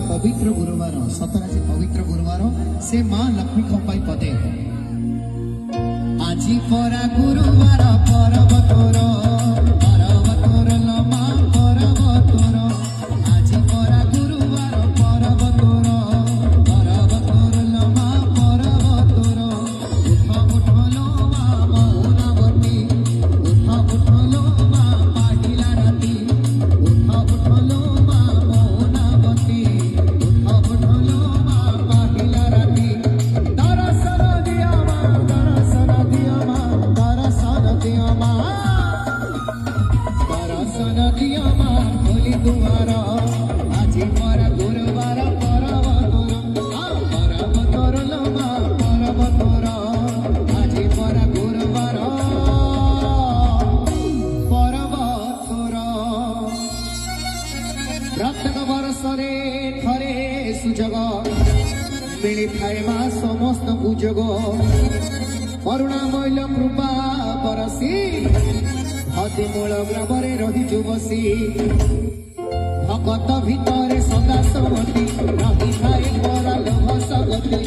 आज पवित्र गुरुवार सतर आज पवित्र गुरुवार से माँ लक्ष्मी खपाई पदे आज परा गुरुवार परब तोर लमा परब तोर आज परा गुरुवार परब तोर लमा परब तोर उठ उठलो मौनावती उठ उठलो पाहिला राती उठ उठलो मौनावती उठ उठलो पाहिला राती दरसन दिया खोली दुआर आज पर गुरुवार परब तोर लमा परब तोर आज पर गुरुवार परब तोर प्रत्येक वर्ष थरे सुजोग मिली थाए माँ समस्त पूजोग करुणामय कृपा बरसी अति मूल ग्राम रही बसी भगत भितर सदा समति रही थाए पर लोभ सगति